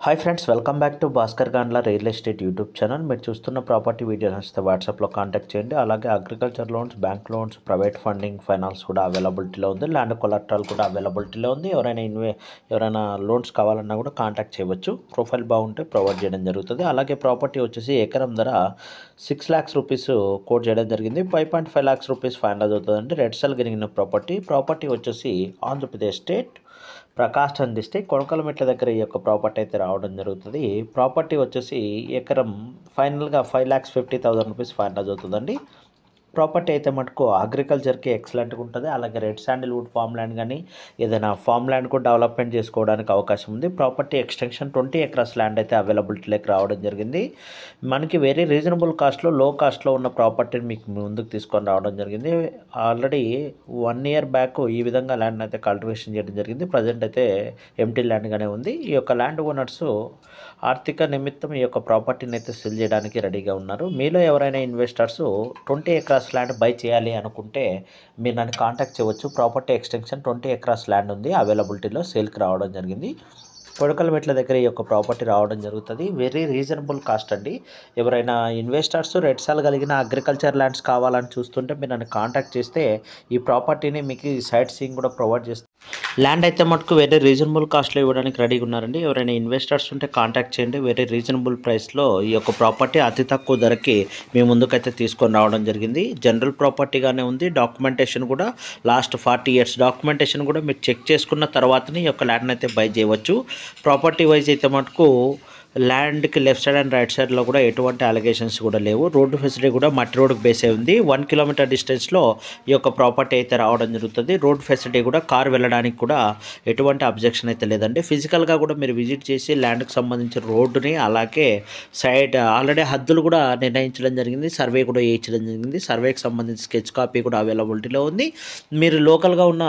Hi friends, welcome back to Bhaskar Gandla real estate YouTube channel. మీరు చూస్తున్న property video నచ్చితే వాట్సాప్లో కాంటాక్ట్ చేయండి. అలాగే agriculture loans, bank loans, private funding, finance కూడా అవైలబిలిటీలో ఉంది. ల్యాండ్ కొలాటరల్ కూడా అవైలబిలిటీలో ఉంది. ఎవరైనా లోన్స్ కావాలన్నా కూడా కాంటాక్ట్ చేయవచ్చు. ప్రొఫైల్ బాగుంటే ప్రొవైడ్ చేయడం జరుగుతుంది. అలాగే ప్రాపర్టీ వచ్చేసి ఎకరం ధర 6 lakhs రూపీస్ కోట్ చేయడం జరిగింది. 5.5 lakhs రూపీస్ ఫైనల్ అవుతుందండి. రెడ్ సెల్ జరిగిన ప్రాపర్టీ వచ్చేసి ఆంధ్రప్రదేశ్ స్టేట్, ప్రకాశం డిస్ట్రిక్ట్, కొనకలమెట్ల దగ్గర ఈ యొక్క ప్రాపర్టీ అయితే రావడం జరుగుతుంది. ప్రాపర్టీ వచ్చేసి ఎకరం ఫైనల్గా 5,50,000 రూపీస్ ఫైనల్ అవుతుందండి. ప్రాపర్టీ అయితే మటుకు అగ్రికల్చర్కి ఎక్సలెంట్గా ఉంటుంది. అలాగే రెడ్ శాండిల్వుడ్ ఫామ్ ల్యాండ్ కానీ ఏదైనా ఫామ్ ల్యాండ్ కూడా డెవలప్మెంట్ చేసుకోవడానికి అవకాశం ఉంది. ప్రాపర్టీ ఎక్స్టెన్షన్ 20 acres ల్యాండ్ అయితే అవైలబిలిటీలోకి రావడం జరిగింది. మనకి వెరీ రీజనబుల్ కాస్ట్లో, లో కాస్ట్లో ఉన్న ప్రాపర్టీని మీకు ముందుకు తీసుకొని రావడం జరిగింది. ఆల్రెడీ 1 year బ్యాక్ ఈ విధంగా ల్యాండ్ అయితే కల్టివేషన్ చేయడం జరిగింది. ప్రజెంట్ అయితే ఎంటీ ల్యాండ్గానే ఉంది. ఈ యొక్క ల్యాండ్ ఓనర్స్ ఆర్థిక నిమిత్తం ఈ యొక్క ప్రాపర్టీని అయితే సెల్ చేయడానికి రెడీగా ఉన్నారు. మీలో ఎవరైనా ఇన్వెస్టర్స్ 20 acres ల్యాండ్ బై చేయాలి అనుకుంటే మీరు నన్ను కాంటాక్ట్ చేయవచ్చు. ప్రాపర్టీ ఎక్స్టెన్షన్ 20 acres ల్యాండ్ ఉంది, అవైలబిలిటీలో సేల్కి రావడం జరిగింది. కొడకలమెట్ల దగ్గర ఈ యొక్క ప్రాపర్టీ రావడం జరుగుతుంది. వెరీ రీజనబుల్ కాస్ట్ అండి. ఎవరైనా ఇన్వెస్టర్స్ రెడ్ సాల్ కలిగిన అగ్రికల్చర్ ల్యాండ్స్ కావాలని చూస్తుంటే మీరు నన్ను కాంటాక్ట్ చేస్తే ఈ ప్రాపర్టీని మీకు సైట్ సీయింగ్ కూడా ప్రొవైడ్ చేస్తాను. ల్యాండ్ అయితే మటుకు వెరీ రీజనబుల్ కాస్ట్లో ఇవ్వడానికి రెడీగా ఉన్నారండి. ఎవరైనా ఇన్వెస్టర్స్ ఉంటే కాంటాక్ట్ చేయండి. వెరీ రీజనబుల్ ప్రైస్లో ఈ యొక్క ప్రాపర్టీ అతి తక్కువ ధరకి మీ ముందుకైతే తీసుకొని రావడం జరిగింది. జనరల్ ప్రాపర్టీగానే ఉంది. డాక్యుమెంటేషన్ కూడా లాస్ట్ 40 years డాక్యుమెంటేషన్ కూడా మీరు చెక్ చేసుకున్న తర్వాతనే ఈ యొక్క ల్యాండ్ అయితే బై చేయవచ్చు. ప్రాపర్టీ వైజ్ అయితే మటుకు ల్యాండ్కి లెఫ్ట్ సైడ్ అండ్ రైట్ సైడ్లో కూడా ఎటువంటి అలిగేషన్స్ కూడా లేవు. రోడ్డు ఫెసిలిటీ కూడా మట్టి రోడ్డుకి బేసే ఉంది. 1 kilometer డిస్టెన్స్లో ఈ యొక్క ప్రాపర్టీ అయితే రావడం జరుగుతుంది. రోడ్ ఫెసిలిటీ కూడా కార్ వెళ్ళడానికి కూడా ఎటువంటి అబ్జెక్షన్ అయితే లేదండి. ఫిజికల్గా కూడా మీరు విజిట్ చేసి ల్యాండ్కి సంబంధించిన రోడ్డుని, అలాగే సైడ్ ఆల్రెడీ హద్దులు కూడా నిర్ణయించడం జరిగింది. సర్వే కూడా వేయించడం జరిగింది. సర్వేకి సంబంధించి స్కెచ్ కాపీ కూడా అవైలబిలిటీలో ఉంది. మీరు లోకల్గా ఉన్న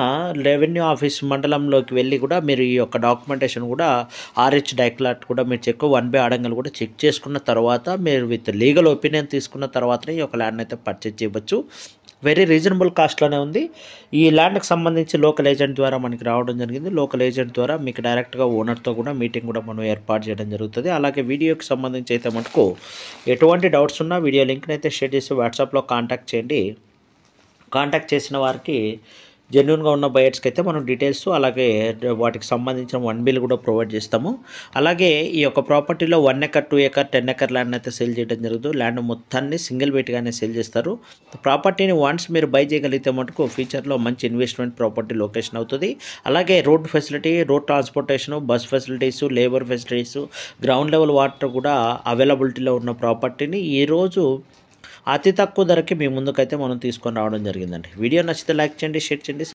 రెవెన్యూ ఆఫీస్ మండలంలోకి వెళ్ళి కూడా మీరు ఈ యొక్క డాక్యుమెంటేషన్ కూడా RH డైక్లాట్ కూడా మీరు చెక్ 1B ఆడంగల్ కూడా చెక్ చేసుకున్న తర్వాత మీరు విత్ లీగల్ ఒపీనియన్ తీసుకున్న తర్వాతనే ఈ యొక్క ల్యాండ్ అయితే పర్చేజ్ చేయవచ్చు. వెరీ రీజనబుల్ కాస్ట్లోనే ఉంది. ఈ ల్యాండ్కి సంబంధించి లోకల్ ఏజెంట్ ద్వారా మనకి రావడం జరిగింది. లోకల్ ఏజెంట్ ద్వారా మీకు డైరెక్ట్గా ఓనర్తో కూడా మీటింగ్ కూడా మనం ఏర్పాటు చేయడం జరుగుతుంది. అలాగే వీడియోకి సంబంధించి అయితే మటుకు ఎటువంటి డౌట్స్ ఉన్నా వీడియో లింక్ని అయితే షేర్ చేసి వాట్సాప్లో కాంటాక్ట్ చేయండి. కాంటాక్ట్ చేసిన వారికి జెన్యున్గా ఉన్న బయర్స్కి అయితే మనం డీటెయిల్స్, అలాగే వాటికి సంబంధించిన 1B కూడా ప్రొవైడ్ చేస్తాము. అలాగే ఈ యొక్క ప్రాపర్టీలో 1 acre, 2 acre, 10 acre ల్యాండ్ అయితే సేల్ చేయడం జరుగుతుంది. ల్యాండ్ మొత్తాన్ని సింగిల్ వెయిట్గానే సేల్ చేస్తారు. ప్రాపర్టీని వన్స్ మీరు బై చేయగలిగితే మటుకు ఫ్యూచర్లో మంచి ఇన్వెస్ట్మెంట్ ప్రాపర్టీ లొకేషన్ అవుతుంది. అలాగే road facility, road transportation, bus facilities, labour facilities, ground level water కూడా అవైలబిలిటీలో ఉన్న ప్రాపర్టీని ఈరోజు అతి తక్కువ ధరకి మీ ముందుకైతే మనం తీసుకొని రావడం జరిగిందండి. వీడియో నచ్చితే లైక్ చేయండి, షేర్ చేయండి.